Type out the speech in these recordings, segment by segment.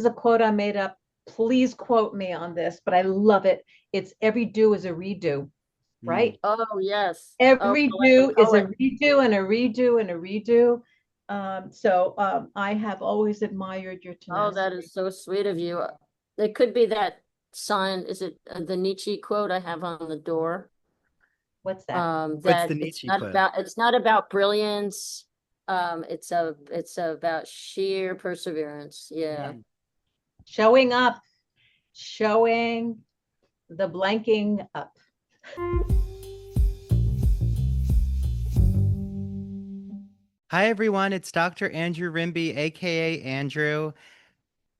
a quote I made up. Please quote me on this, but I love it. It's every do is a redo, Mm. right? Oh, yes. Oh, Every like a do is a poet. redo and a redo and a redo. I have always admired your Oh, that tenacity. is so sweet of you. It could be that sign. Is it the Nietzsche quote I have on the door? What's that? That What's the Nietzsche quote? it's not about brilliance. It's about sheer perseverance. Yeah. Mm. Showing up, showing the blanking up. Hi, everyone. It's Dr. Andrew Rimby, aka Andrew.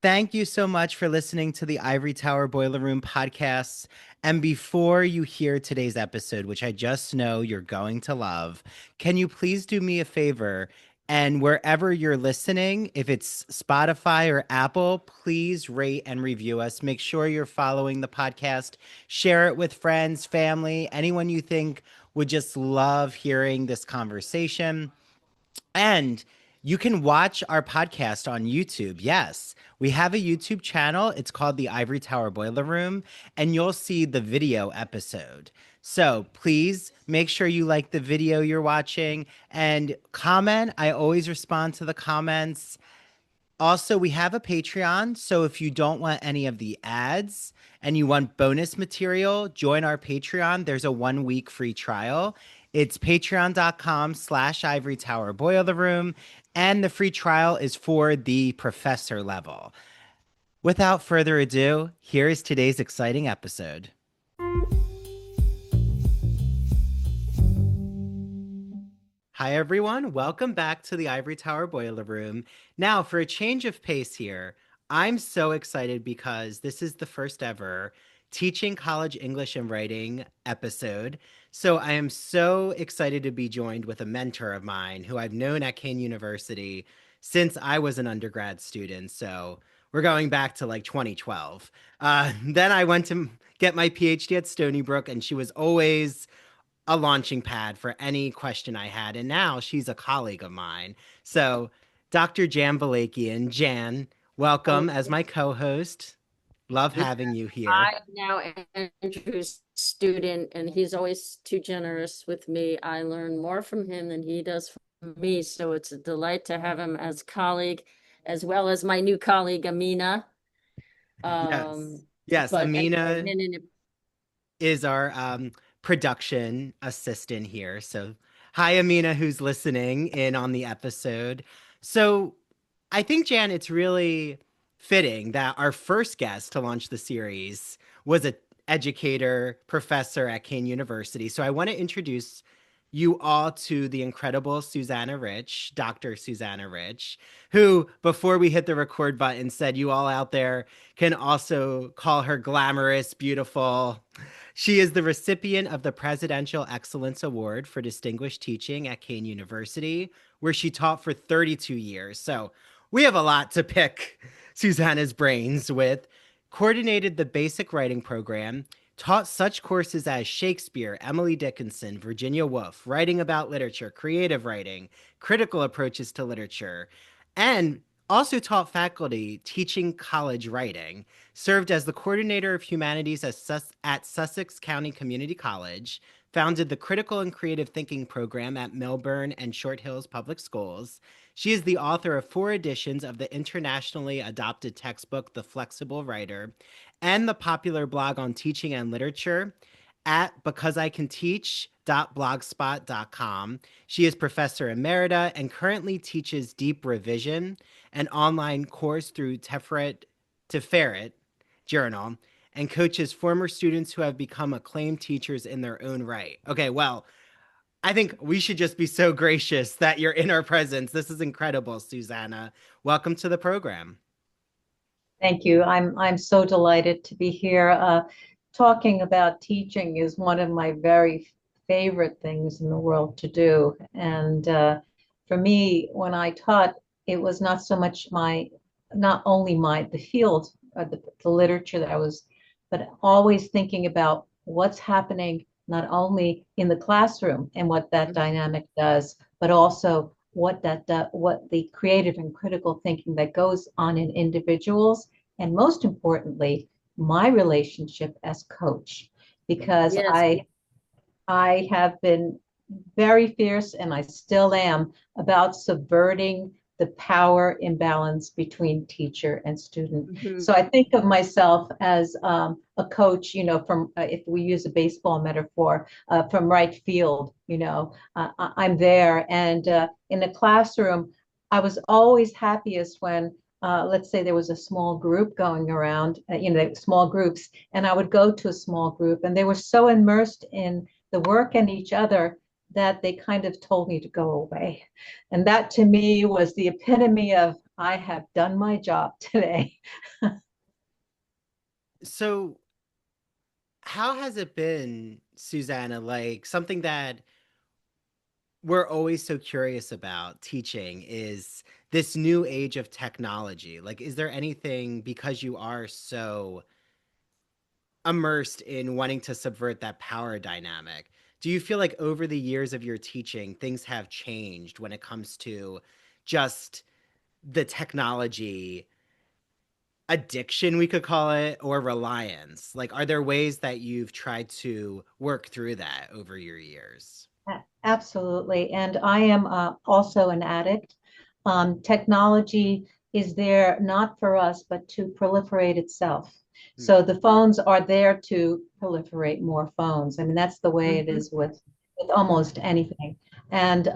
Thank you so much for listening to the Ivory Tower Boiler Room podcast. And before you hear today's episode, which I just know you're going to love, can you please do me a favor? And wherever you're listening, if it's Spotify or Apple, please rate and review us. Make sure you're following the podcast. Share it with friends, family, anyone you think would just love hearing this conversation. And you can watch our podcast on YouTube. Yes, we have a YouTube channel. It's called the Ivory Tower Boiler Room, and you'll see the video episode. So please make sure you like the video you're watching and comment. I always respond to the comments. Also, we have a Patreon. So if you don't want any of the ads and you want bonus material, join our Patreon. There's a 1 week free trial. It's patreon.com/ivory tower boiler room. And the free trial is for the professor level. Without further ado, here is today's exciting episode. Hi, everyone. Welcome back to the Ivory Tower Boiler Room. Now, for a change of pace here, I'm so excited because this is the first ever Teaching College English and Writing episode. So I am so excited to be joined with a mentor of mine who I've known at Kane University since I was an undergrad student. So we're going back to like 2012. Then I went to get my PhD at Stony Brook, and she was always a launching pad for any question I had. And now she's a colleague of mine. So, Dr. Jan Balakian, Jan, Oh, welcome as my co host. Love yeah. having you here. I'm now Andrew's student, and he's always too generous with me. I learn more from him than he does from me. So it's a delight to have him as colleague, as well as my new colleague, Amina. Yes. Um, Yes. but anyway, Amina is our production assistant here. So, hi, Amina, who's listening in on the episode. So, I think, Jan, it's really fitting that our first guest to launch the series was an educator, professor at Kane University. So, I want to introduce you all to the incredible Susanna Rich, Dr. Susanna Rich, who, before we hit the record button, said you all out there can also call her glamorous, beautiful. She is the recipient of the Presidential Excellence Award for Distinguished Teaching at Kane University, where she taught for 32 years. So we have a lot to pick Susanna's brains with. Coordinated the basic writing program, taught such courses as Shakespeare, Emily Dickinson, Virginia Woolf, writing about literature, creative writing, critical approaches to literature, and also taught faculty teaching college writing, served as the coordinator of humanities at Sussex County Community College, founded the Critical and Creative Thinking program at Melbourne and Short Hills Public Schools. She is the author of 4 editions of the internationally adopted textbook, The Flexible Writer, and the popular blog on teaching and literature at becauseIcanteach.blogspot.com. She is professor emerita and currently teaches Deep Revision, an online course through Tiferet Journal, and coaches former students who have become acclaimed teachers in their own right. Okay, well, I think we should just be so gracious that you're in our presence. This is incredible, Susanna. Welcome to the program. Thank you. I'm so delighted to be here. Talking about teaching is one of my very favorite things in the world to do. And for me, when I taught, it was not so much not only the field, the literature that I was, but always thinking about what's happening not only in the classroom and what that dynamic does, but also what the creative and critical thinking that goes on in individuals, and most importantly, my relationship as coach, because Yes. I have been very fierce, and I still am, about subverting the power imbalance between teacher and student. Mhm. So I think of myself as a coach, from if we use a baseball metaphor, from right field, I'm there. And in the classroom, I was always happiest when, let's say there was a small group going around, small groups, and I would go to a small group, and they were so immersed in the work and each other that they kind of told me to go away. And that to me was the epitome of I have done my job today. So, how has it been, Susanna? Like something that we're always so curious about teaching is this new age of technology. Like, is there anything, because you are so immersed in wanting to subvert that power dynamic, do you feel like over the years of your teaching, things have changed when it comes to just the technology addiction, we could call it, or reliance? Like, are there ways that you've tried to work through that over your years? Absolutely. And I am also an addict. Technology is there not for us, but to proliferate itself. So the phones are there to proliferate more phones. I mean, that's the way it Mhm. is with almost anything. And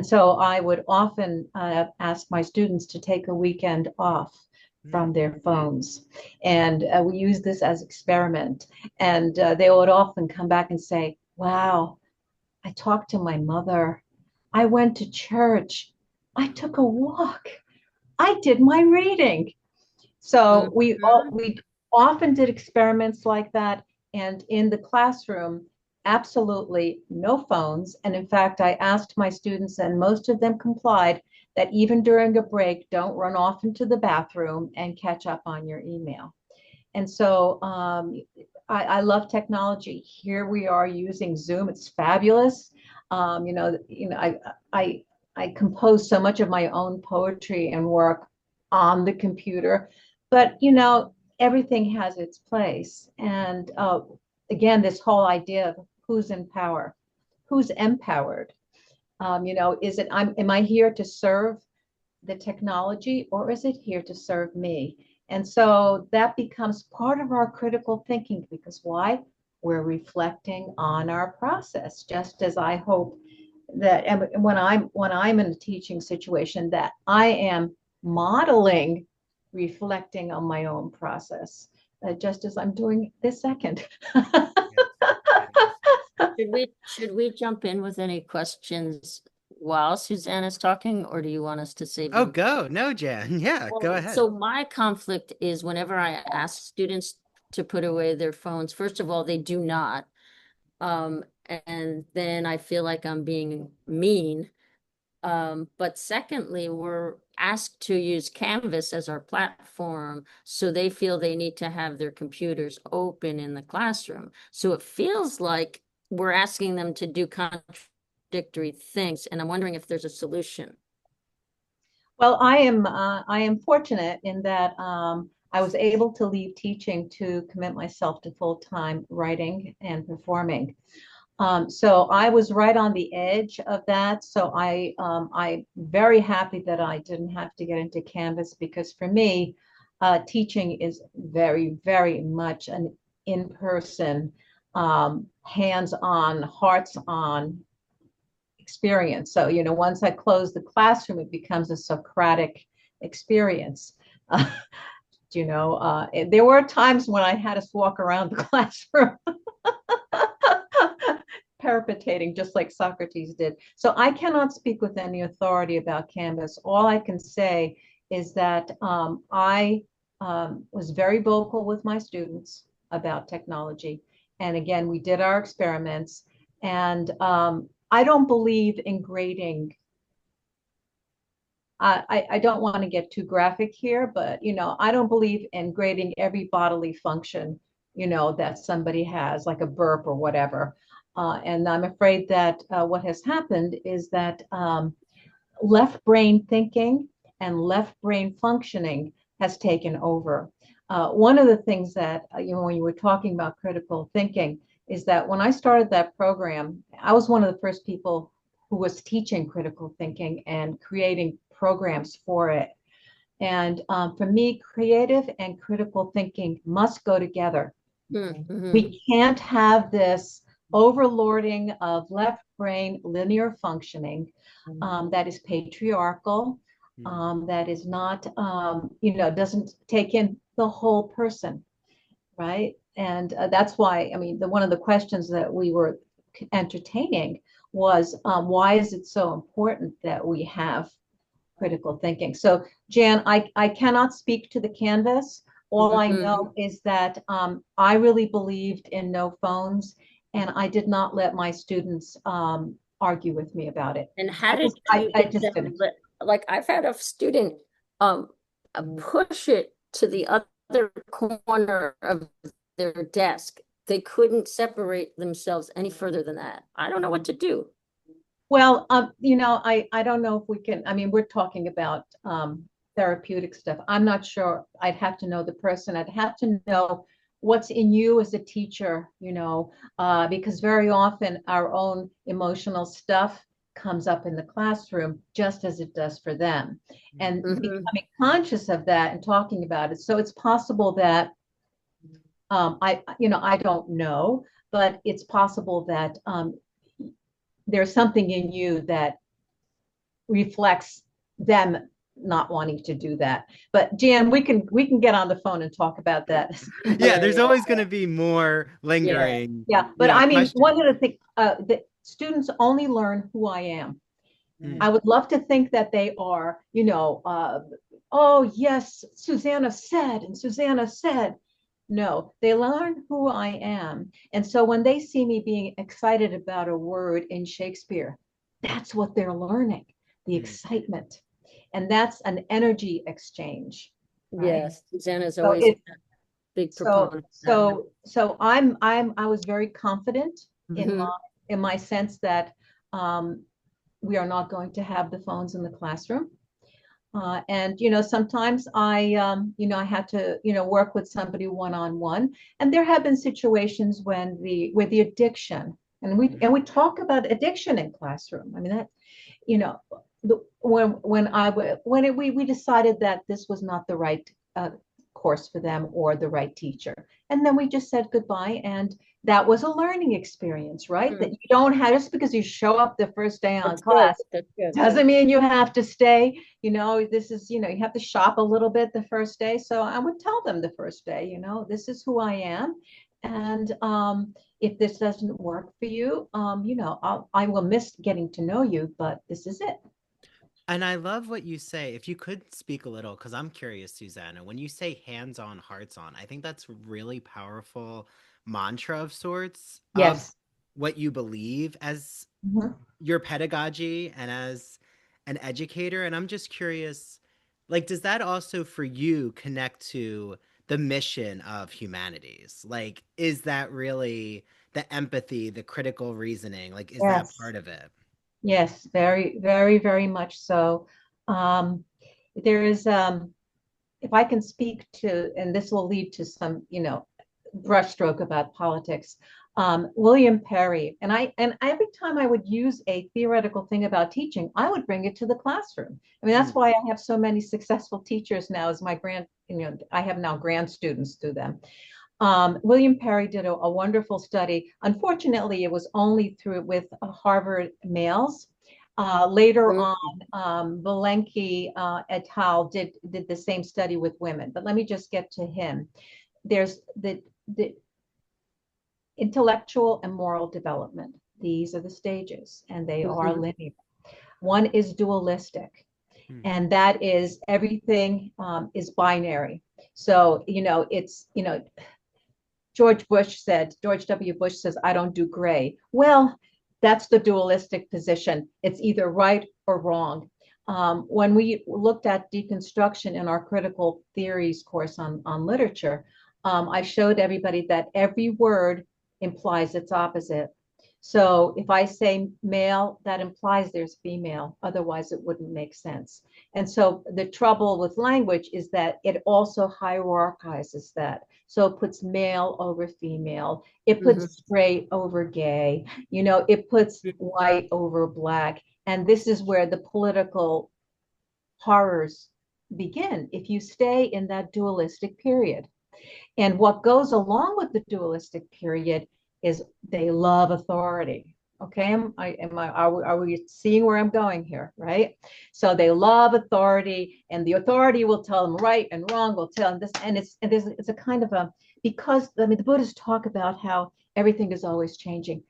so I would often ask my students to take a weekend off Mm. from their phones. And we use this as experiment. And they would often come back and say, wow, I talked to my mother. I went to church. I took a walk. I did my reading. So Mhm. we often did experiments like that. And in the classroom, absolutely no phones. And in fact, I asked my students, and most of them complied, that even during a break, don't run off into the bathroom and catch up on your email. And so I love technology. Here we are using Zoom. It's fabulous. I I compose so much of my own poetry and work on the computer, but everything has its place. And again, this whole idea of who's in power, who's empowered. Is it am I here to serve the technology, or is it here to serve me? And so that becomes part of our critical thinking, because why? We're reflecting on our process, just as I hope that, and when I'm in a teaching situation, that I am modeling reflecting on my own process, just as I'm doing this second. Yes. Yes. Should we jump in with any questions while Susanna's talking, or do you want us to save Oh, them? go. No, Jan. Yeah, go Well, ahead. so my conflict is whenever I ask students to put away their phones, first of all, they do not. And then I feel like I'm being mean. But secondly, we're asked to use Canvas as our platform, so they feel they need to have their computers open in the classroom. So it feels like we're asking them to do contradictory things, and I'm wondering if there's a solution. Well, I am fortunate in that I was able to leave teaching to commit myself to full-time writing and performing. So I was right on the edge of that. So I'm very happy that I didn't have to get into Canvas, because for me, teaching is very, very much an in-person, hands-on, hearts-on experience. So, once I close the classroom, it becomes a Socratic experience. Uh, there were times when I had us walk around the classroom perpetrating just like Socrates did. So I cannot speak with any authority about Canvas. All I can say is that I was very vocal with my students about technology. And again, we did our experiments. And I don't believe in grading. I don't want to get too graphic here, but I don't believe in grading every bodily function, that somebody has, like a burp or whatever. And I'm afraid that what has happened is that left brain thinking and left brain functioning has taken over. One of the things that, when you were talking about critical thinking, is that when I started that program, I was one of the first people who was teaching critical thinking and creating programs for it. And for me, creative and critical thinking must go together. Mm-hmm. We can't have this overlording of left brain linear functioning that is patriarchal, that is not, doesn't take in the whole person, right? And that's why, I mean, one of the questions that we were entertaining was, why is it so important that we have critical thinking? So, Jan, I cannot speak to the Canvas. All I know is that I really believed in no phones, and I did not let my students argue with me about it. And how did you I get just didn't. them? Like I've had a student push it to the other corner of their desk. They couldn't separate themselves any further than that. I don't know what to do. Well, I don't know if we can, I mean, we're talking about therapeutic stuff. I'm not sure. I'd have to know the person. I'd have to know what's in you as a teacher, because very often our own emotional stuff comes up in the classroom just as it does for them. And becoming conscious of that and talking about it. So it's possible that I don't know, but it's possible that there's something in you that reflects them not wanting to do that. But Jan, we can get on the phone and talk about that. Yeah, there's always going to be more lingering, Yeah, but I mean, one questions. of the things that students only learn who I am. I Mm, would love to think that they are, oh yes, Susanna said, and Susanna said. No, they learn who I am. And so when they see me being excited about a word in Shakespeare, that's what they're learning, the mm. excitement. And that's an energy exchange, right? Yes, Susanna's So always it a big so proponent of that. so I was very confident in Mhm. my sense that um, we are not going to have the phones in the classroom. And sometimes I had to work with somebody one-on-one, and there have been situations when the addiction, and we talk about addiction in classroom. I mean that you know when we decided that this was not the right course for them or the right teacher, and then we just said goodbye, and that was a learning experience, right? That you don't have, just because you show up the first day on That's good. class That's good. doesn't mean you have to stay. This is, you have to shop a little bit the first day. So I would tell them the first day, this is who I am. And if this doesn't work for you, I will miss getting to know you, but this is it. And I love what you say. If you could speak a little, because I'm curious, Susanna, when you say hands on, hearts on, I think that's really powerful mantra of sorts of Yes. what you believe as Mhm. your pedagogy and as an educator. And I'm just curious, like, does that also for you connect to the mission of humanities? Like, is that really the empathy, the critical reasoning? Like, is that Yes. part of it? Yes. Very, very, very much so. Um, there is, if I can speak to, and this will lead to some, brushstroke about politics. William Perry, and every time I would use a theoretical thing about teaching, I would bring it to the classroom. I mean, that's Mm, why I have so many successful teachers now. As I have now grand students through them. William Perry did a wonderful study. Unfortunately, it was only through with Harvard males. Later on, Mhm. Belenky et al. did the same study with women. But let me just get to him. There's the intellectual and moral development. These are the stages, and they are Mhm. linear. One is dualistic, mm, and that is everything is binary. So, George W. Bush says, I don't do gray. Well, that's the dualistic position. It's either right or wrong. When we looked at deconstruction in our critical theories course on literature, I showed everybody that every word implies its opposite. So if I say male, that implies there's female. Otherwise, it wouldn't make sense. And so the trouble with language is that it also hierarchizes that. So it puts male over female. It Mhm. puts straight over gay. It puts white over black. And this is where the political horrors begin if you stay in that dualistic period. And what goes along with the dualistic period is they love authority. Okay, are we seeing where I'm going here? Right. So they love authority, and the authority will tell them right and wrong. Will tell them this, and it's a kind of a, because I mean the Buddhists talk about how everything is always changing,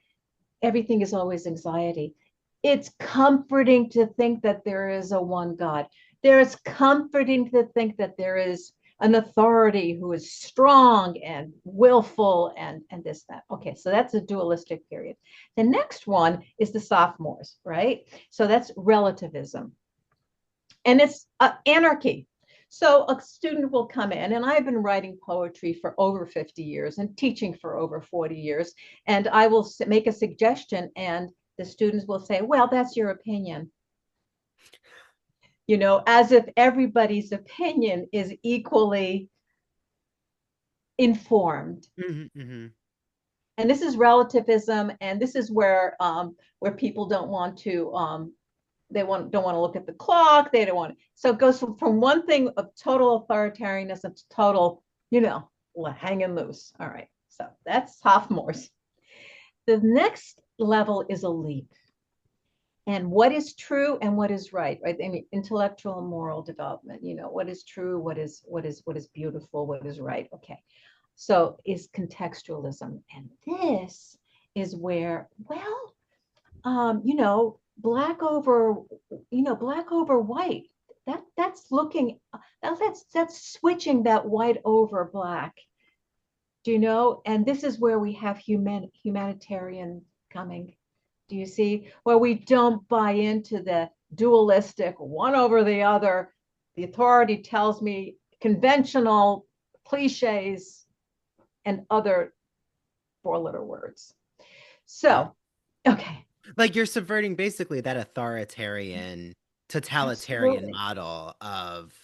everything is always anxiety. It's comforting to think that there is a one God. There is comforting to think that there is an authority who is strong and willful and this, that. Okay, so that's a dualistic period. The next one is the sophomores, right? So that's relativism. And it's anarchy. So a student will come in, and I've been writing poetry for over 50 years and teaching for over 40 years. And I will make a suggestion, and the students will say, well, that's your opinion. As if everybody's opinion is equally informed. Hmm. Hmm. And this is relativism, and this is where people don't want to don't want to look at the clock. They don't want to. So it goes from one thing of total authoritarianism to total, hanging loose. All right. So that's sophomores. The next level is a leap. And what is true and what is right, right? I mean, intellectual and moral development, what is true, what is beautiful, what is right. Okay. So is contextualism. And this is where, well, black over, black over white. That's looking, that's switching that white over black. Do you know? And this is where we have humanitarian coming. Do you see? Where we don't buy into the dualistic one over the other. The authority tells me conventional cliches and other four-letter words. Yeah. So, okay, Like you're subverting basically that authoritarian, totalitarian absolutely. model of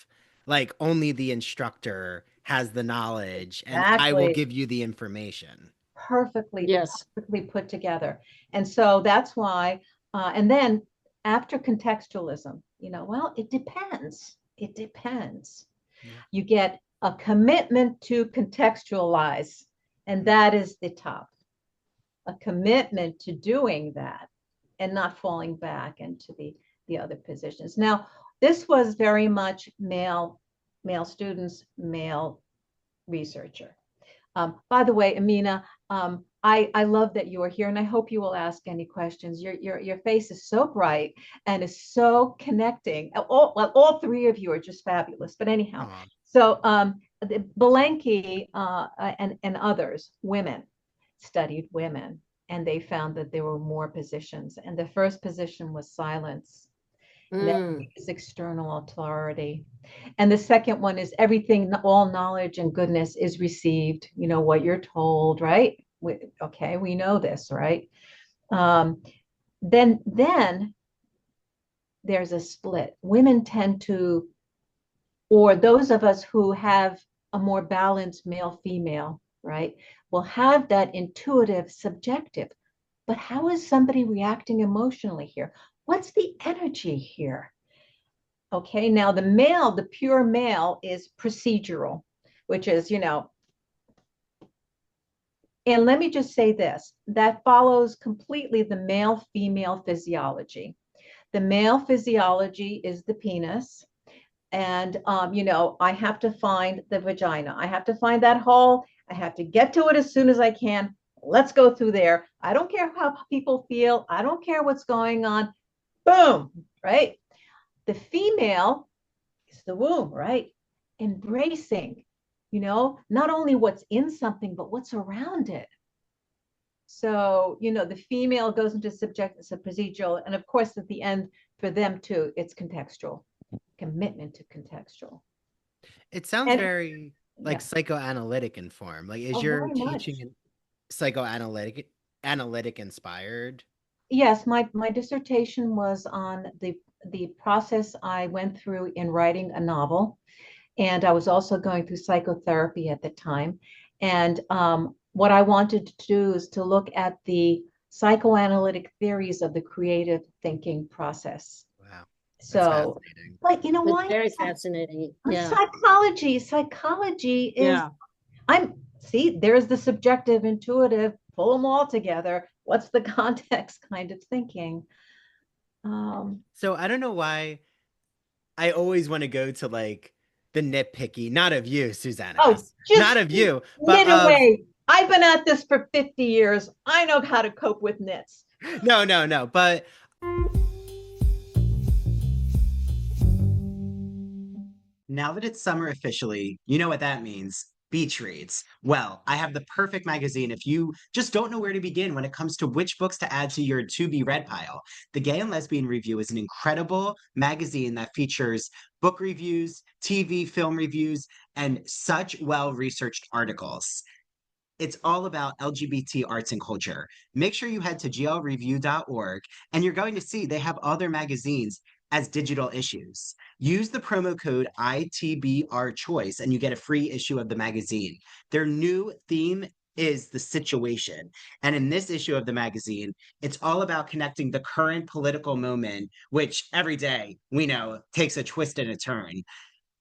like only the instructor has the knowledge and I will Exactly. give you the information. Perfectly, Yes. perfectly put together. And so that's why, and then after contextualism, well, it depends. It depends. Yeah. You get a commitment to contextualize, and Mhm. that is the top. A commitment to doing that and not falling back into the other positions. Now, this was very much male students, male researcher. By the way, Amina, I love that you are here, and I hope you will ask any questions. Your face is so bright and is so connecting. All three of you are just fabulous. But anyhow, Aw. so Belenky and others, women, studied women, and they found that there were more positions. And the first position was silence. Next Mm. is external authority. And the second one is everything, all knowledge and goodness is received, what you're told, right? Okay, we know this, right? Um, then there's a split. Women tend to, or those of us who have a more balanced male female, right, will have that intuitive subjective. But how is somebody reacting emotionally here? What's the energy here? Okay, now the male, the pure male is procedural, which is, and let me just say this, that follows completely the male female physiology. The male physiology is the penis. And, I have to find the vagina. I have to find that hole. I have to get to it as soon as I can. Let's go through there. I don't care how people feel. I don't care what's going on. Boom, right? The female is the womb, right? Embracing, not only what's in something, but what's around it. So, the female goes into subject, so procedural. And of course, at the end, for them too, it's contextual, commitment to contextual. It sounds And very like yeah, psychoanalytic in form. Like is oh, your very teaching much. in psychoanalytic? analytic inspired? Yes, my dissertation was on the process I went through in writing a novel, and I was also going through psychotherapy at the time. And what I wanted to do is to look at the psychoanalytic theories of the creative thinking process. Wow, that's So, fascinating. but you know It's why? very fascinating. Yeah. Psychology is, Yeah. I'm, see, there's the subjective, intuitive, pull them all together. What's the context kind of thinking? Um, So I don't know why I always want to go to like the nitpicky, not of you, Susanna, oh, not just of you, but knit of away. I've been at this for 50 years. I know how to cope with knits. no, no, no, but now that it's summer officially, you know what that means. Beach reads. Well, I have the perfect magazine if you just don't know where to begin when it comes to which books to add to your to be read pile. The Gay and Lesbian Review is an incredible magazine that features book reviews, TV, film reviews, and such well researched articles. It's all about LGBT arts and culture. Make sure you head to glreview.org and you're going to see they have other magazines as digital issues. Use the promo code ITBR Choice and you get a free issue of the magazine. Their new theme is the situation. And in this issue of the magazine, it's all about connecting the current political moment, which every day we know takes a twist and a turn,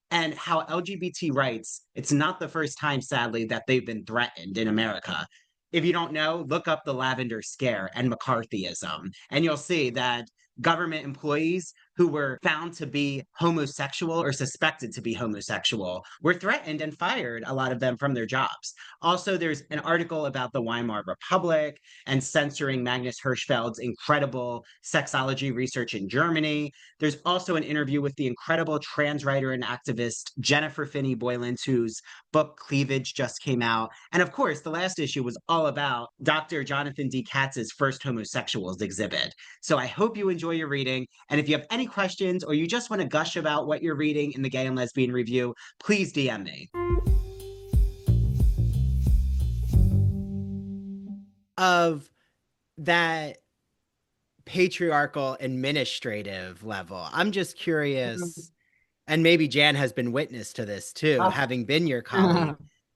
and how LGBT rights, it's not the first time, sadly, that they've been threatened in America. If you don't know, look up the Lavender Scare and McCarthyism, and you'll see that government employees who were found to be homosexual or suspected to be homosexual were threatened and fired, a lot of them from their jobs. Also, there's an article about the Weimar Republic and censoring Magnus Hirschfeld's incredible sexology research in Germany. There's also an interview with the incredible trans writer and activist Jennifer Finney Boylan, whose book Cleavage just came out. And of course, the last issue was all about Dr. Jonathan D. Katz's first homosexuals exhibit. So I hope you enjoy your reading. And if you have any questions or you just want to gush about what you're reading in the Gay and Lesbian Review, please DM me. Of that patriarchal administrative level, I'm just curious, and maybe Jan has been witness to this too, Uh, having been your colleague,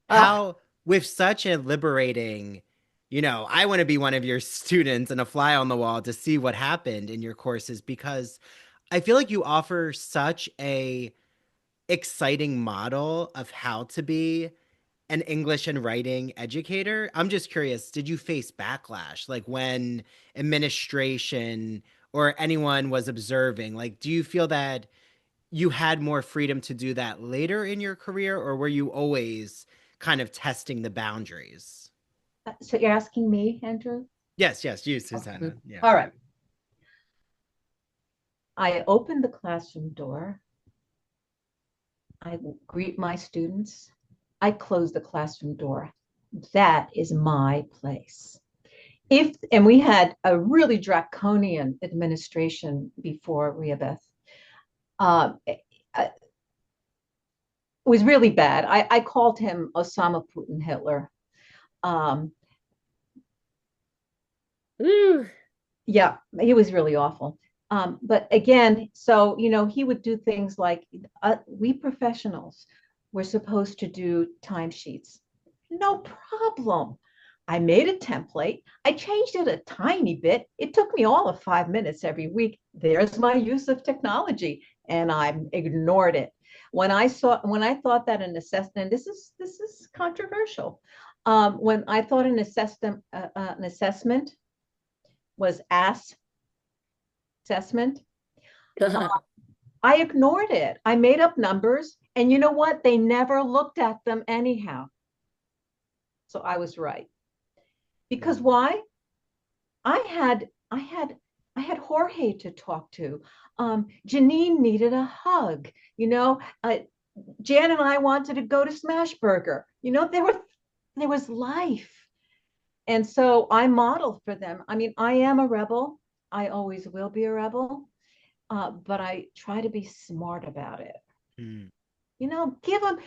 uh, how with such a liberating, I want to be one of your students and a fly on the wall to see what happened in your courses, because I feel like you offer such a exciting model of how to be an English and writing educator. I'm just curious, did you face backlash like when administration or anyone was observing? Like, do you feel that you had more freedom to do that later in your career, or were you always kind of testing the boundaries? so you're asking me, Andrew? Yes, yes, you, Okay. Susanna. Yeah. All right. I open the classroom door. I greet my students. I close the classroom door. That is my place. And we had a really draconian administration before Rehoboth. It was really bad. I called him Osama Putin Hitler. Um, Ooh. yeah, he was really awful. But again, so, he would do things like we professionals were supposed to do timesheets. No problem. I made a template. I changed it a tiny bit. It took me all of 5 minutes every week. There's my use of technology, and I ignored it. When I thought that an assessment, this is controversial. When I thought an assessment was assessment, I ignored it. I made up numbers, and you know what? They never looked at them anyhow. So I was right. Because Mm. why? I had I had I had Jorge to talk to. Janine needed a hug. Jan and I wanted to go to Smashburger. There was life, and so I modeled for them. I mean, I am a rebel. I always will be a rebel, but I try to be smart about it. Mm. Give them,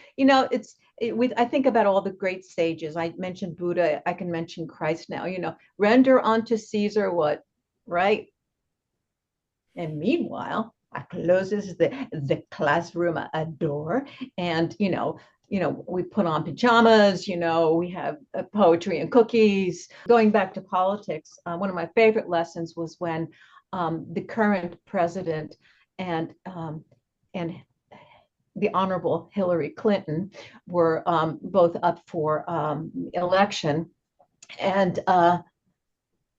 I think about all the great sages. I mentioned Buddha, I can mention Christ now, render unto Caesar what, right? And meanwhile, I closes the classroom a door, and we put on pajamas. We have poetry and cookies. Going back to politics, one of my favorite lessons was when the current president and and the Honorable Hillary Clinton were both up for election, and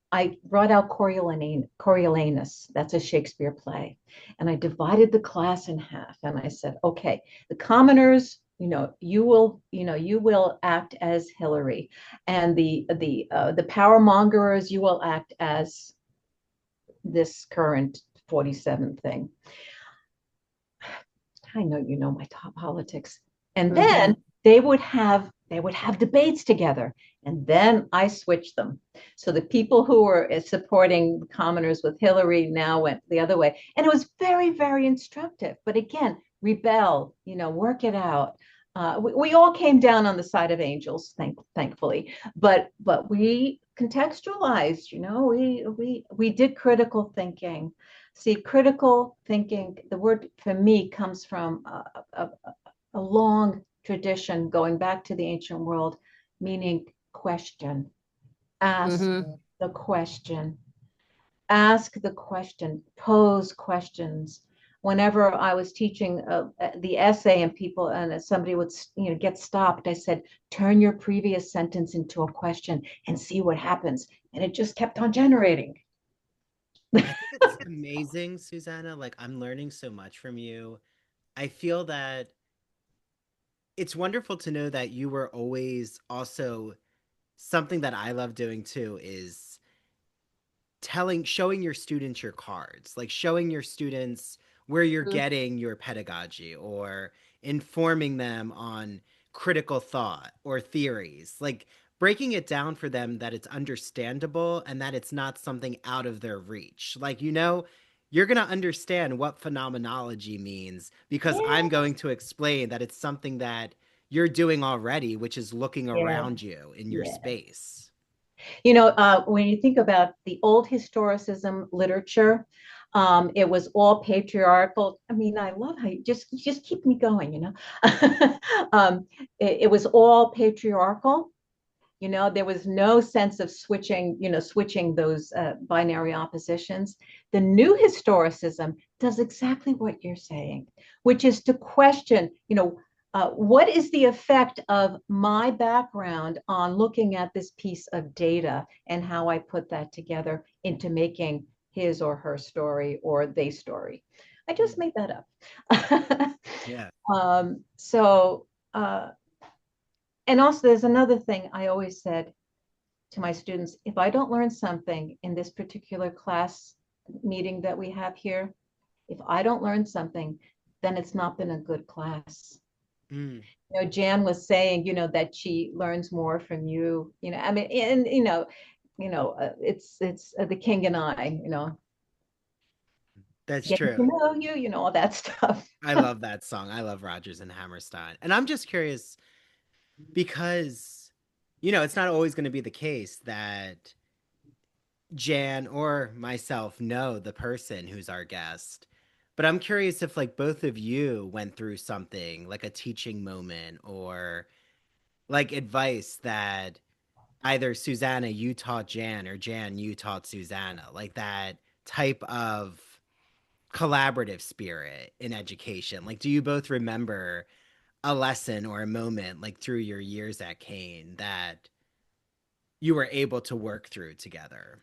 I brought out Coriolanus. That's a Shakespeare play. And I divided the class in half. And I said, okay, the commoners, you will act as Hillary. And the power mongers, you will act as this current 47 thing. I know you know my top politics. And then they would have debates together. And then I switched them. So the people who were supporting commoners with Hillary now went the other way. And it was very, very instructive. But again, rebel, work it out. We all came down on the side of angels, thankfully. But we contextualized, we did critical thinking. See, critical thinking, the word for me comes from a long tradition going back to the ancient world, meaning question. Ask Mm-hmm. the question. Ask the question. Pose questions. Whenever I was teaching the essay and somebody would get stopped, I said, turn your previous sentence into a question and see what happens. And it just kept on generating. I think it's amazing, Susanna. Like, I'm learning so much from you. I feel that it's wonderful to know that you were always also something that I love doing too is showing your students your cards, like showing your students where you're getting your pedagogy or informing them on critical thought or theories, like breaking it down for them that it's understandable and that it's not something out of their reach. Like, you're going to understand what phenomenology means because I'm Yeah, going to explain that it's something that you're doing already, which is looking yeah, around you in your yeah. space. When you think about the old historicism literature, it was all patriarchal. I mean, I love how you just keep me going. It was all patriarchal. There was no sense of switching those binary oppositions. The new historicism does exactly what you're saying, which is to question, what is the effect of my background on looking at this piece of data and how I put that together into making his or her story or they story. I just made that up. Yeah. So, and also there's another thing I always said to my students, if I don't learn something in this particular class meeting that we have here, if I don't learn something, then it's not been a good class. Mm. Jan was saying, that she learns more from you, I mean, and it's the king and I, That's getting true. to know you, all that stuff. I love that song. I love Rodgers and Hammerstein. And I'm just curious because, it's not always going to be the case that Jan or myself know the person who's our guest. But I'm curious if, like, both of you went through something like a teaching moment or like advice that either Susanna, you taught Jan, or Jan, you taught Susanna, like that type of collaborative spirit in education. Like, do you both remember a lesson or a moment like through your years at Kane that you were able to work through together?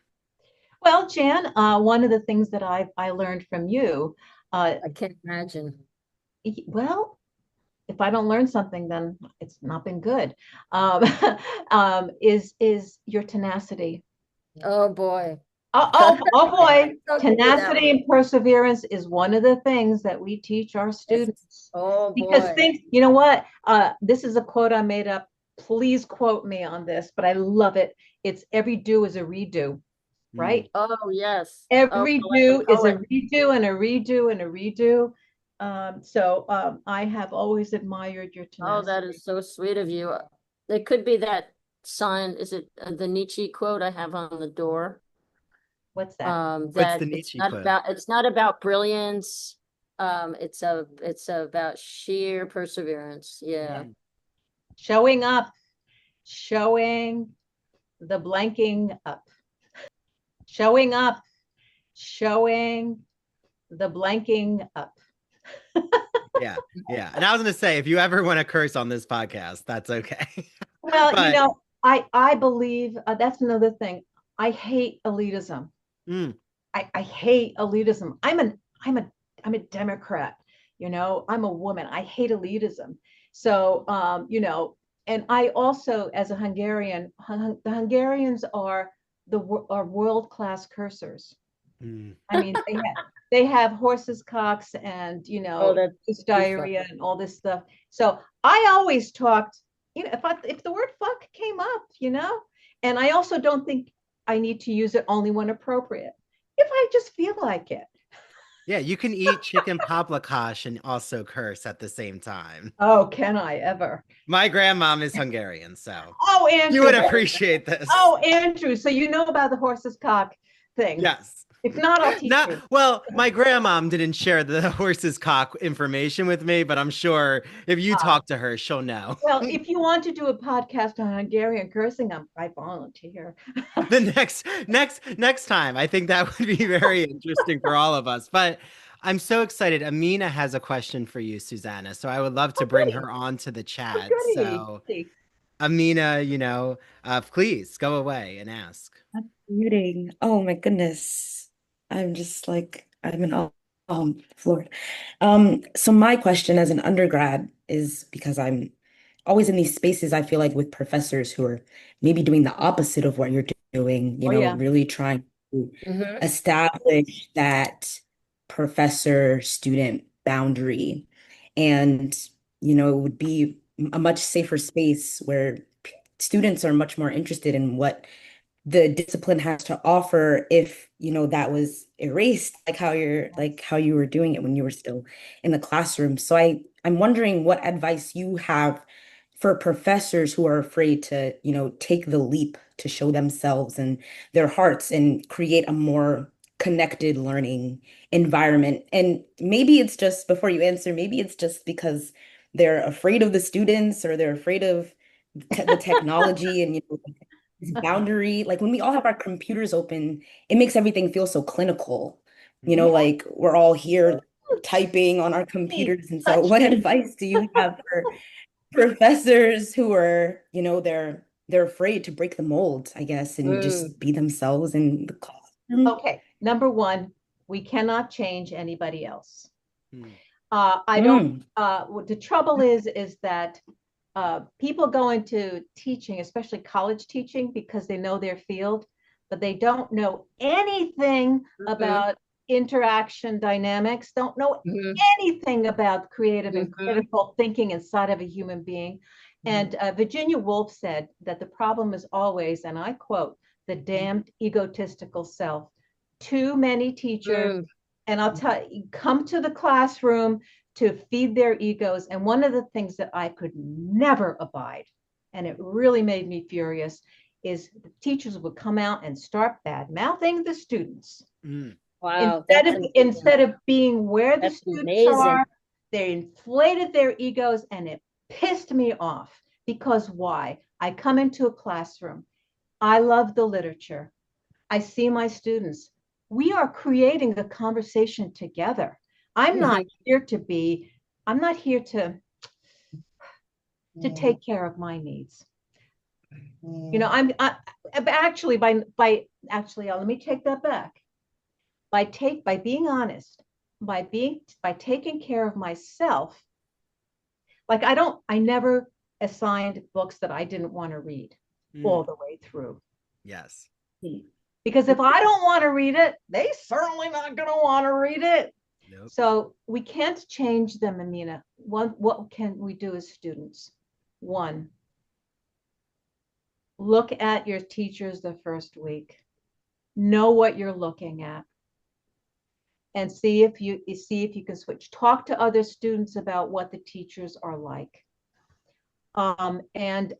Well, Jan, one of the things that I learned from you, uh, I can't imagine. well, if I don't learn something, then it's not been good. Um, is your tenacity. Oh boy. Oh boy, I'll give you that tenacity one. and perseverance is one of the things that we teach our Yes. students. Oh Because boy. things, you know what? This is a quote I made up. Please quote me on this, but I love it. It's every do is a redo, Mm. right? Oh yes. Oh, Every like a do is a poet. redo and a redo and a redo. I have always admired your Oh, that tenacity. is so sweet of you. It could be that sign. Is it the Nietzsche quote I have on the door? What's that? What's the That Nietzsche quote? it's not about brilliance. It's about sheer perseverance. Yeah. Mm. Showing up, showing the blanking up, showing up, showing the blanking up. Yeah, yeah. And I was gonna say, if you ever want to curse on this podcast, that's okay. Well, But I believe that's another thing. I hate elitism. mm, I hate elitism. I'm a Democrat. I'm a woman. I hate elitism. So and I also, as a Hungarian, the Hungarians are world class cursors. mm, I mean, they have horses, cocks, and Oh, that's too diarrhea funny. and all this stuff. So I always talked, if the word fuck came up, and I also don't think I need to use it only when appropriate. If I just feel like it. yeah, you can eat chicken paprikash and also curse at the same time. Oh, can I ever? My grandmom is Hungarian, so Oh, you Andrew. would appreciate this. Oh, Andrew. So you know about the horse's cock thing. Yes. If not, I'll teach Not you. well, my grandmom didn't share the horse's cock information with me, but I'm sure if you Uh, talk to her, she'll know. well, if you want to do a podcast on Hungarian cursing, I volunteer. The next time. I think that would be very interesting for all of us. But I'm so excited. Amina has a question for you, Susanna. So I would love to Oh, bring goody. her on to the Oh, chat. goody. So Amina, please go away and ask. I'm muting. Oh my goodness. I'm just like I'm in awe. Floored. So my question as an undergrad is because I'm always in these spaces, I feel like with professors who are maybe doing the opposite of what you're doing, Oh, yeah. really trying to Hmm. establish that professor-student boundary. And, it would be a much safer space where students are much more interested in what the discipline has to offer if that was erased like how you were doing it when you were still in the classroom. So I'm wondering what advice you have for professors who are afraid to take the leap to show themselves and their hearts and create a more connected learning environment. And maybe it's just, before you answer, maybe it's just because they're afraid of the students or they're afraid of the technology and this boundary. Like when we all have our computers open, it makes everything feel so clinical. Mm. Like we're all here typing on our Me. computers. And so Touch what me. advice do you have for professors who are, they're afraid to break the mold, I guess, and Mm. just be themselves in the classroom? Okay. Number one, we cannot change anybody else. Mm. I don't, Mm. what the trouble is that people go into teaching, especially college teaching, because they know their field, but they don't know anything Hmm. about interaction dynamics, don't know Hmm. anything about creative and Hmm. critical thinking inside of a human being. And Virginia Woolf said that the problem is always, and I quote, the damned egotistical self. Too many teachers, Mm. and I'll tell you, come to the classroom to feed their egos. And one of the things that I could never abide, and it really made me furious, is the teachers would come out and start bad mouthing the students Mm. Wow, instead of being where the that's students amazing. are. They inflated their egos, and it pissed me off. Because why? I come into a classroom, I love the literature, I see my students. We are creating the conversation together. I'm not Mhm. here to be, I'm not here to take care of my needs. I actually by actually let me take that back. By being honest, by taking care of myself, like I never assigned books that I didn't want to read all Mm. the way through. Yes. Because if I don't want to read it, they certainly not going to want to read it. Nope. So we can't change them, Amina. What can we do as students? One, look at your teachers the first week. Know what you're looking at. and see if you can switch. Talk to other students about what the teachers are like. And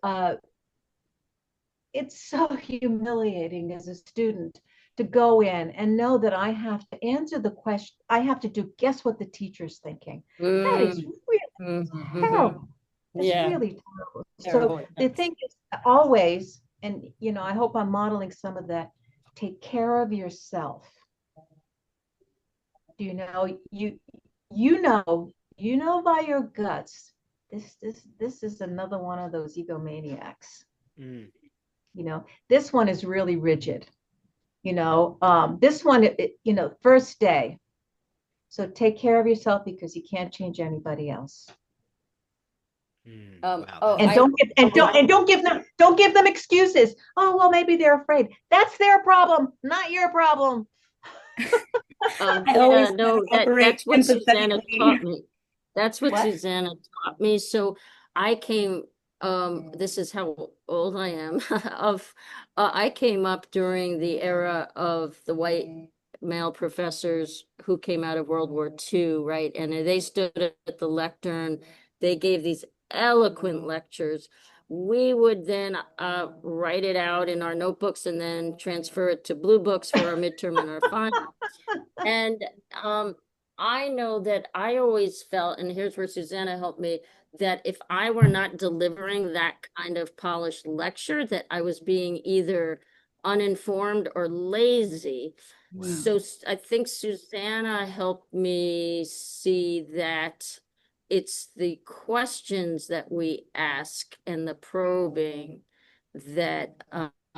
it's so humiliating as a student to go in and know that I have to answer the question. I have to do guess what the teacher's thinking. That is Mm, really mhm. terrible. It's Yeah, really terrible. So terrible. the Yes. thing is always, and I hope I'm modeling some of that, take care of yourself. Do you know you know by your guts, this is another one of those egomaniacs. Mm. This one is really rigid. This one, first day. So take care of yourself because you can't change anybody else. Wow, Oh, And don't give them excuses. Oh, well, maybe they're afraid. That's their problem, not your problem. I yeah, always try no, to operate that's what Susanna empathetically. taught me. That's what What? Susanna taught me. So I came, this is how old I am, I came up during the era of the white male professors who came out of World War II, right? And they stood at the lectern. They gave these eloquent lectures. We would then write it out in our notebooks and then transfer it to blue books for our midterm and our final. And um, I know that I always felt, and here's where Susanna helped me, that if I were not delivering that kind of polished lecture, that I was being either uninformed or lazy. So Mm. I think Susanna helped me see that it's the questions that we ask and the probing that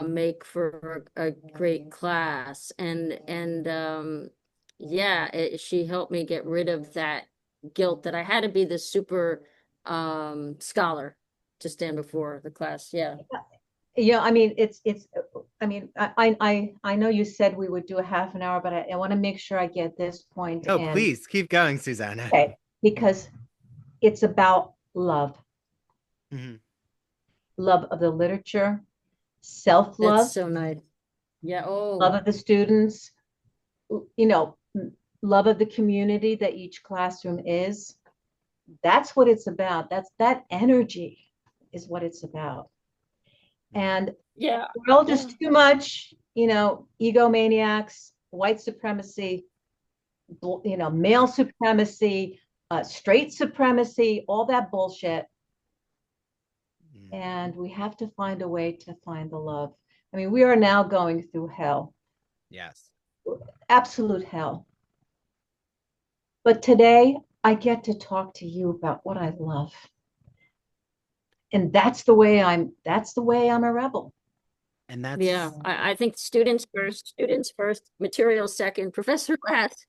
make for a great class. And yeah, she helped me get rid of that guilt that I had to be the super scholar to stand before the class. Yeah. Yeah, I mean, I mean, I know you said we would do a half an hour, but I want to make sure I get this point no, in. please keep going, Susanna. Okay, because it's about love, Mhm. love of the literature, That's self-love, so nice. Yeah. love Oh, of the students, you know, love of the community that each classroom is. That's what it's about. That energy is what it's about. Mm. And yeah. we're all Yeah. just too much, egomaniacs, white supremacy, male supremacy, straight supremacy, all that bullshit. Mm. And we have to find a way to find the love. I mean, we are now going through hell, Yes. absolute hell. But today I get to talk to you about what I love. And that's the way I'm a rebel. And Yeah. that's I think students first, material second, professor last.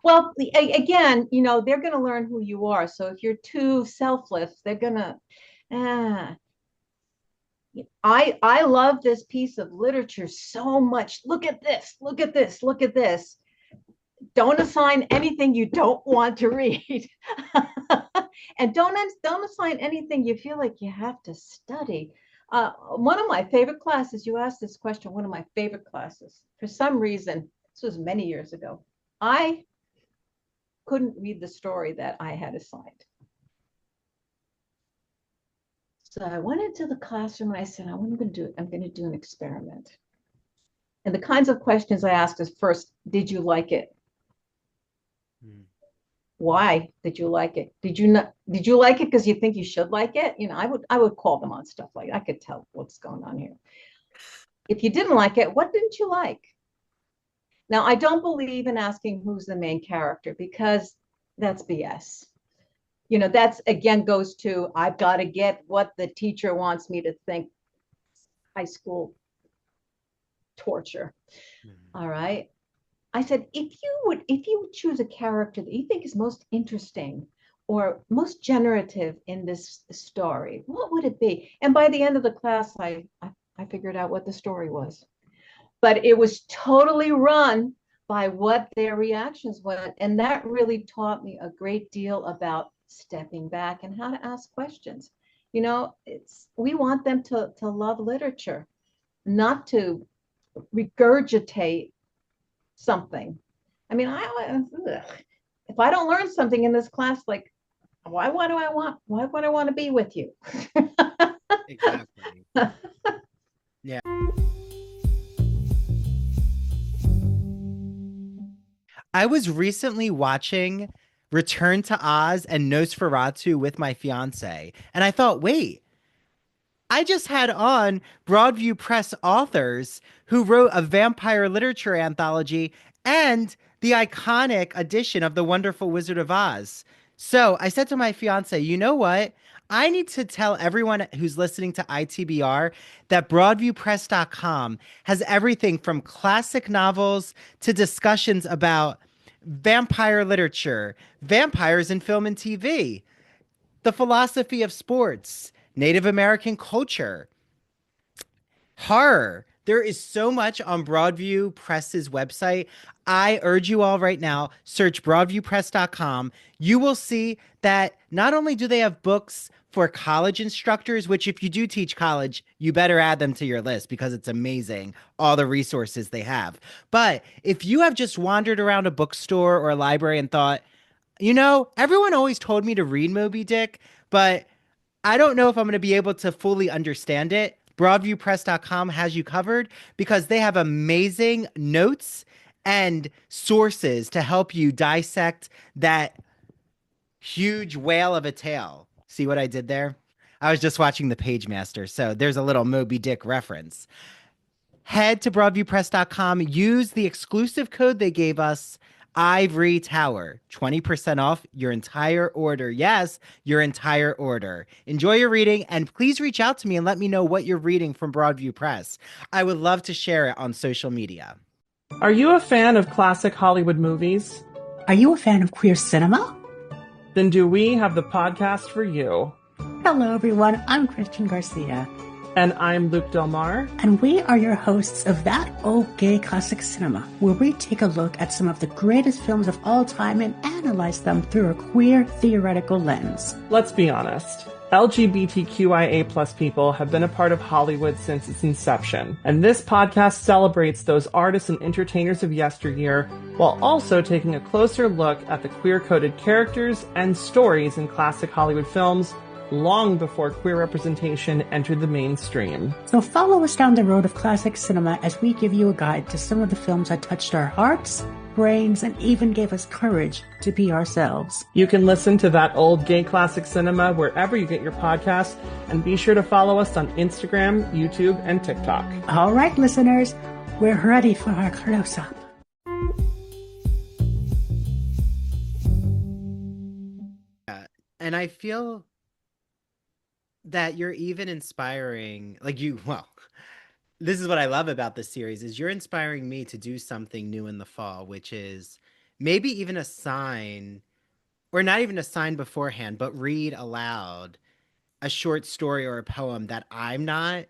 Well, again, they're going to learn who you are. So if you're too selfless, they're going to, ah, I love this piece of literature so much. Look at this, look at this, look at this. Don't assign anything you don't want to read. And don't assign anything you feel like you have to study. One of my favorite classes, you asked this question, one of my favorite classes, for some reason, this was many years ago, I couldn't read the story that I had assigned. So I went into the classroom and I said, I'm going to do an experiment. And the kinds of questions I asked is, first, did you like it? mm. Why did you like it? Did you like it because you think you should like it? I would call them on stuff like I could tell what's going on here. If you didn't like it, what didn't you like? Now, I don't believe in asking who's the main character because that's BS. That's again goes to I've got to get what the teacher wants me to think. High school torture. Mm. All right. I said, if you would choose a character that you think is most interesting or most generative in this story, what would it be? And by the end of the class, I figured out what the story was. But it was totally run by what their reactions were. And that really taught me a great deal about stepping back and how to ask questions. We want them to love literature, not to regurgitate something. I mean, if I don't learn something in this class, like, why would I want to be with you? Exactly. Yeah. I was recently watching Return to Oz and Nosferatu with my fiance, and I thought, wait, I just had on Broadview Press authors who wrote a vampire literature anthology and the iconic edition of The Wonderful Wizard of Oz. So I said to my fiance, you know what? I need to tell everyone who's listening to ITBR that BroadviewPress.com has everything from classic novels to discussions about vampire literature, vampires in film and TV, the philosophy of sports, Native American culture, horror. There is so much on Broadview Press's website. I urge you all right now, search broadviewpress.com. You will see that not only do they have books for college instructors, which if you do teach college, you better add them to your list because it's amazing, all the resources they have. But if you have just wandered around a bookstore or a library and thought, everyone always told me to read Moby Dick, but I don't know if I'm going to be able to fully understand it. Broadviewpress.com has you covered because they have amazing notes and sources to help you dissect that huge whale of a tale. See what I did there? I was just watching the Page Master, so there's a little Moby Dick reference. Head to broadviewpress.com, use the exclusive code they gave us, Ivory Tower, 20% off your entire order. Yes, your entire order. Enjoy your reading, and please reach out to me and let me know what you're reading from Broadview Press. I would love to share it on social media. Are you a fan of classic Hollywood movies? Are you a fan of queer cinema? Then do we have the podcast for you. Hello, everyone. I'm Christian Garcia. And I'm Luke Del Mar. And we are your hosts of That Old Gay Classic Cinema, where we take a look at some of the greatest films of all time and analyze them through a queer theoretical lens. Let's be honest. LGBTQIA plus people have been a part of Hollywood since its inception, and this podcast celebrates those artists and entertainers of yesteryear while also taking a closer look at the queer-coded characters and stories in classic Hollywood films long before queer representation entered the mainstream. So follow us down the road of classic cinema as we give you a guide to some of the films that touched our hearts, brains, and even gave us courage to be ourselves. You can listen to That Old Gay Classic Cinema wherever you get your podcasts, and be sure to follow us on Instagram, YouTube, and TikTok. All right, listeners, we're ready for our close-up. And I feel that you're even inspiring, this is what I love about this series is you're inspiring me to do something new in the fall, which is maybe even assign, or not even assign beforehand, but read aloud a short story or a poem that I'm not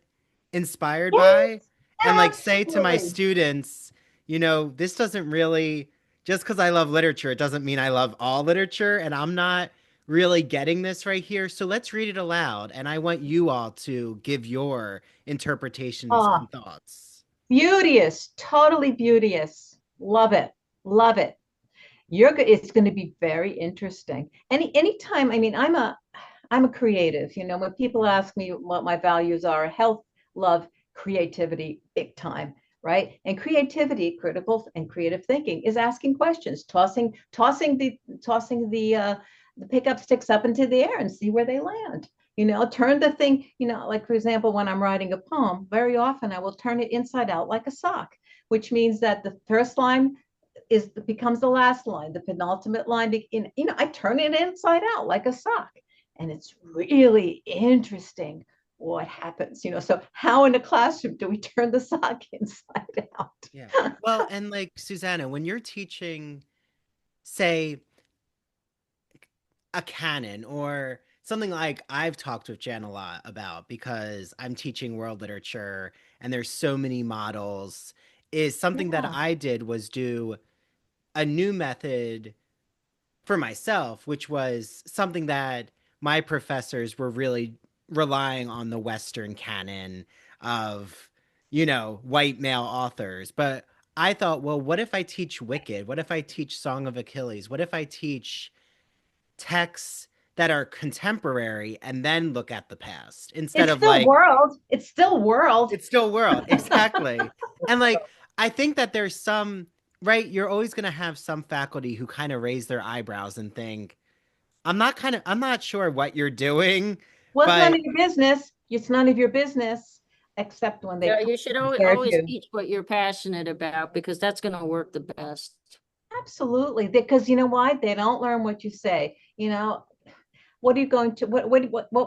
inspired by, and say to my students, this doesn't really, just because I love literature, it doesn't mean I love all literature, and I'm not really getting this right here. So let's read it aloud. And I want you all to give your interpretations Oh, and thoughts. beauteous, totally beauteous. Love it. Love it. It's going to be very interesting. Anytime, I mean, I'm a creative, when people ask me what my values are, health, love, creativity, big time, right? And creativity, critical and creative thinking is asking questions, tossing the pickup sticks up into the air and see where they land. Turn the thing, like for example, when I'm writing a poem, very often I will turn it inside out like a sock, which means that the first line becomes the last line, the penultimate line. I turn it inside out like a sock, and it's really interesting what happens. So how in a classroom do we turn the sock inside out? Yeah. Well, and Susanna, when you're teaching, say, a canon or something like I've talked with Jen a lot about because I'm teaching world literature and there's so many models, is something that Yeah. I did was do a new method for myself, which was something that my professors were really relying on the Western canon of, white male authors. But I thought, well, what if I teach Wicked? What if I teach Song of Achilles? What if I teach texts that are contemporary and then look at the past instead It's of still like, world. It's still world. it's still world. Exactly. And like, I think that there's some, right? You're always going to have some faculty who kind of raise their eyebrows and think, I'm not sure what you're doing, Well, it's none but of your business. It's none of your business, except when they Yeah, come you should to compare always you. teach what you're passionate about because that's going to work the best. Absolutely, because you know why? They don't learn what you say. What are you going to what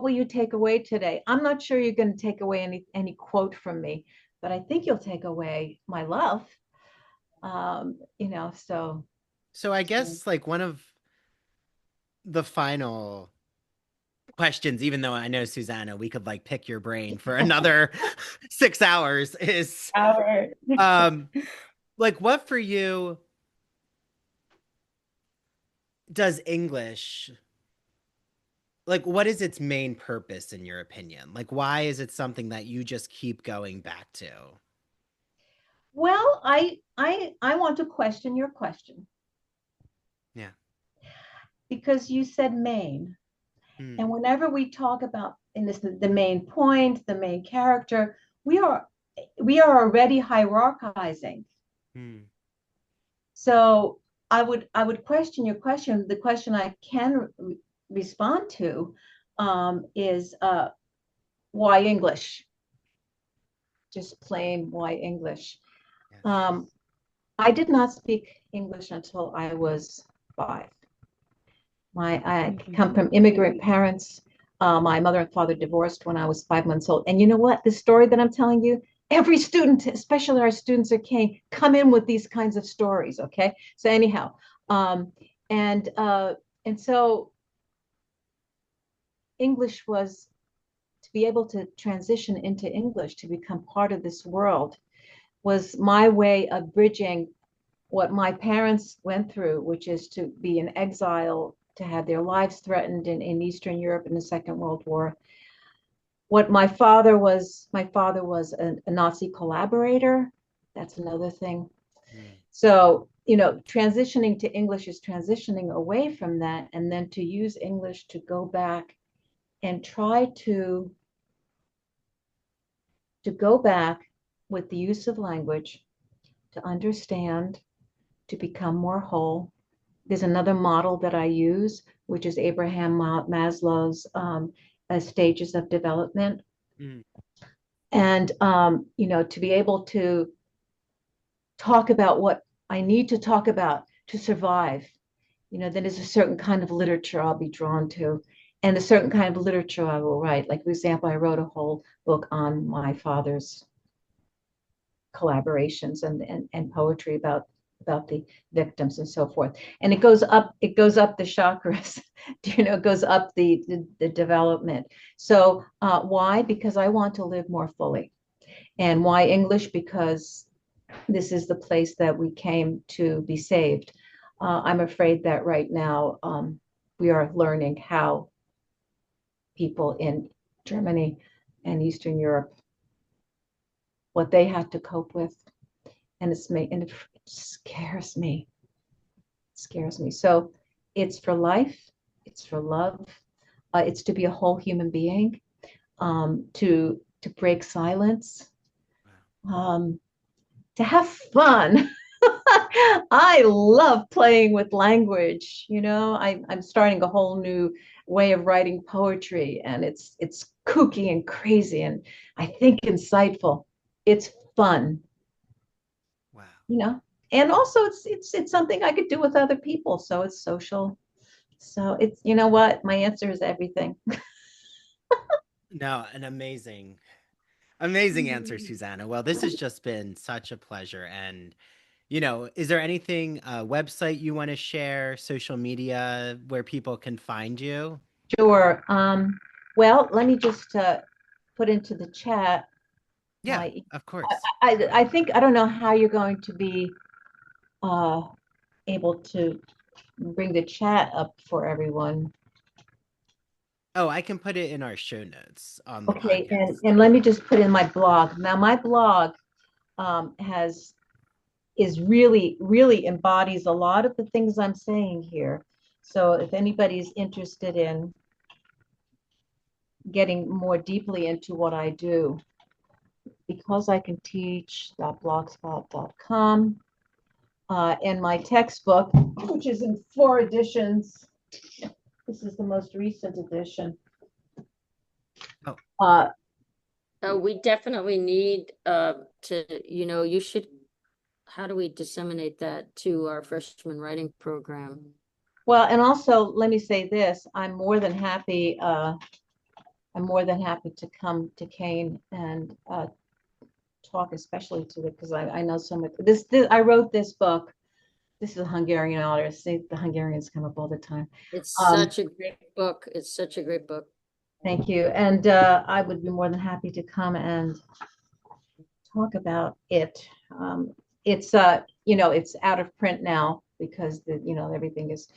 will you take away today? I'm not sure you're going to take away any quote from me, but I think you'll take away my love. So so I so guess like one of the final questions, even though I know Susanna, we could like pick your brain for another 6 hours, is Our um like what for you does English like what is its main purpose in your opinion? Like why is it something that you just keep going back to? well, I want to question your question Yeah. because you said main. And Hmm. whenever we talk about in this the main point, the main character, we are we are already hierarchizing. Hmm. So I would question your question. The question I can respond to is why English? Just plain why English? Yes. Um, I did not speak English until I was 5. I come from immigrant parents. My mother and father divorced when I was 5 months old. And you know what? This story that I'm telling you, every student, especially our students at Kane, come in with these kinds of stories. Okay. So anyhow, um, and uh, and so English was to be able to transition into English to become part of this world was my way of bridging what my parents went through, which is to be in exile, to have their lives threatened in Eastern Europe in the Second World War. What my father was a Nazi collaborator. That's another thing. Hmm. So, transitioning to English is transitioning away from that and then to use English to go back and try to go back with the use of language to understand, to become more whole. There's another model that I use, which is Abraham Maslow's stages of development. Hmm. And, to be able to talk about what I need to talk about to survive, then there's a certain kind of literature I'll be drawn to. And a certain kind of literature I will write. Like, for example, I wrote a whole book on my father's collaborations and poetry about the victims and so forth. And it goes up the chakras, it goes up the development. So why? Because I want to live more fully. And why English? Because this is the place that we came to be saved. I'm afraid that right now we are learning how people in Germany and Eastern Europe, what they had to cope with, and it scares me. It scares me. So it's for life. It's for love. It's to be a whole human being. To break silence. Um, to have fun. I love playing with language. I'm starting a whole new way of writing poetry, and it's kooky and crazy, and I think insightful. It's fun, Wow. you know. And also, it's something I could do with other people, so it's social. So it's what my answer is everything. No, an amazing answer, Susanna. Well, this has just been such a pleasure. And, is there anything, website you want to share, social media where people can find you? Sure. Well, let me just put into the chat Yeah, my. of course. I think I don't know how you're going to be uh, able to bring the chat up for everyone. Oh, I can put it in our show notes on the Okay, and podcast. and let me just put in my blog. Now, my blog has is really, really embodies a lot of the things I'm saying here. So if anybody's interested in getting more deeply into what I do, because I can teach.blogspot.com, and my textbook, which is in 4 editions. This is the most recent edition. Oh, We definitely need you should, how do we disseminate that to our freshman writing program? Well, and also let me say this: I'm more than happy to come to Kane and talk, especially to it, because I know so much. I wrote this book. This is a Hungarian author. See, the Hungarians come up all the time. It's such a great book. It's such a great book. Thank you. And I would be more than happy to come and talk about it. It's it's out of print now because everything is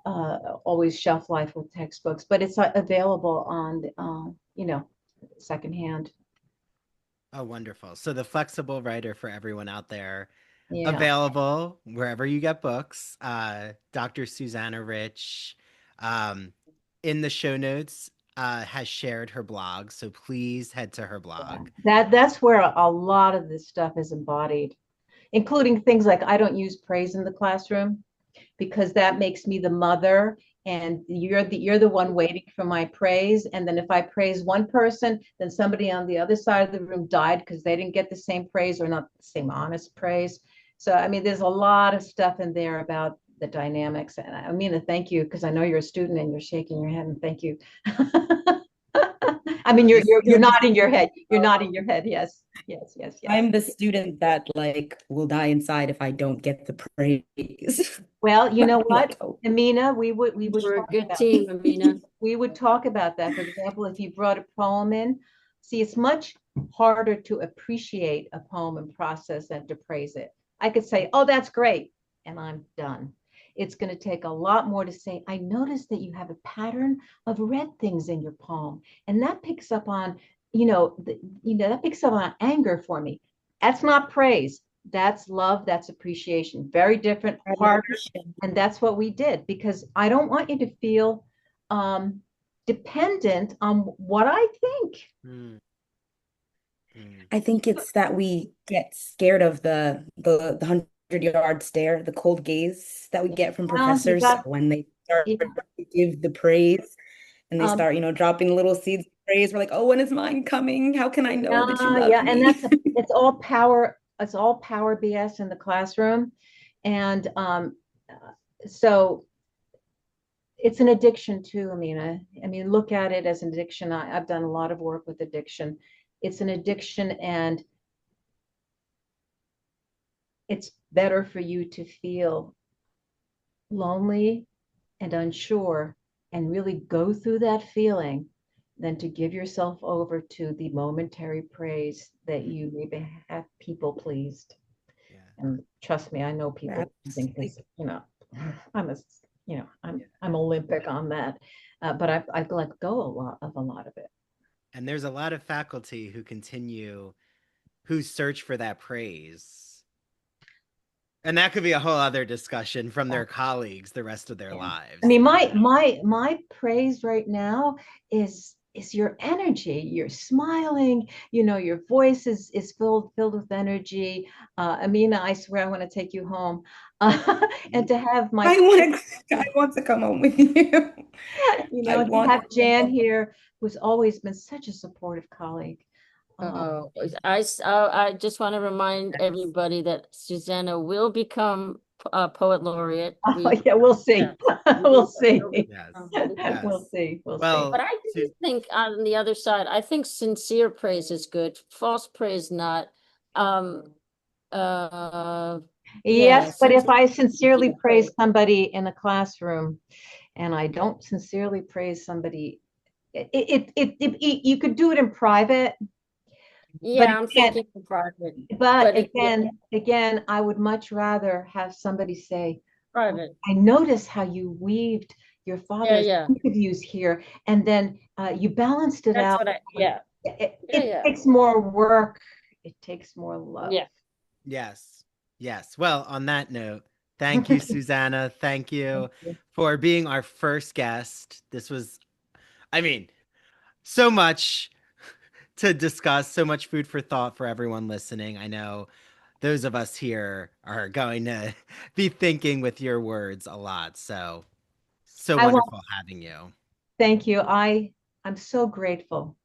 always shelf life with textbooks, but it's available on secondhand. oh, wonderful. So the flexible writer for everyone out there, Yeah. available wherever you get books. Dr. Susanna Rich, um, in the show notes, has shared her blog. So please head to her blog. That's where a lot of this stuff is embodied, including things like I don't use praise in the classroom because that makes me the mother and you're the one waiting for my praise. And then if I praise one person, then somebody on the other side of the room died because they didn't get the same praise or not the same honest praise. So I mean, there's a lot of stuff in there about the dynamics. And I mean to thank you because I know you're a student and you're shaking your head and thank you. I mean, you're nodding your head. You're nodding your head. Yes, yes, yes, yes. I'm the student that like will die inside if I don't get the praise. Well, you know I'm what, like, oh, Amina, we would We're a talk good about team, Amina. we would talk about that. For example, if you brought a poem in, see, it's much harder to appreciate a poem and process than to praise it. I could say, "Oh, that's great," and I'm done. It's going to take a lot more to say, "I noticed that you have a pattern of red things in your poem," and that picks up on, that picks up on anger for me. That's not praise. That's love. That's appreciation. Very different, harder, and that's what we did because I don't want you to feel dependent on what I think. Mm, mm. I think it's that we get scared of the 100-yard stare, the cold gaze that we get from Well, you professors got, when they start yeah, to give the praise and they um, start, dropping little seeds of praise. We're like, oh, when is mine coming? How can I know that you love yeah, and me? it's all power. It's all power BS in the classroom, and so it's an addiction too, Amina. I mean, look at it as an addiction. I've done a lot of work with addiction. It's an addiction, and it's better for you to feel lonely and unsure and really go through that feeling than to give yourself over to the momentary praise that you maybe have people pleased. Yeah. And trust me, I know people pleasing Absolutely. because I'm a I'm Yeah. I'm Olympic on that, but I've let go a lot of it. And there's a lot of faculty who search for that praise. And that could be a whole other discussion from Yeah. their colleagues the rest of their Yeah. I lives. mean, But my praise right now is your energy. You're smiling, your voice is filled with energy. Amina, I swear I want to take you home. And to have my I want to come home with you. I to want have to come Jan home. here, who's always been such a supportive colleague. Uh, Oh, I just want to remind everybody that Susanna will become a poet laureate. We, yeah, we'll see. yeah, We'll will see. yes, We'll yes. see. We'll see. But Well, I do to think on the other side, I think sincere praise is good, false praise not. Um, yeah, Yes, but if I sincere sincerely praise praise. somebody in a classroom and I don't sincerely praise somebody, you could do it in private, but Yeah, I'm again, thinking for private, but but yeah, again, I would much rather have somebody say, "Oh, private. I notice how you weaved your Yeah, father's yeah. interviews here, and then you balanced it That's out." what yeah. It, Yeah, it yeah. takes more work. It takes more love. Yeah. yes. Yes. Well, on that note, thank you, Susanna. Thank Thank you you. for being our first guest. This was, I mean, so much to discuss, so much food for thought for everyone listening. I know those of us here are going to be thinking with your words a lot. So, so I want wonderful having you. thank you. I'm so grateful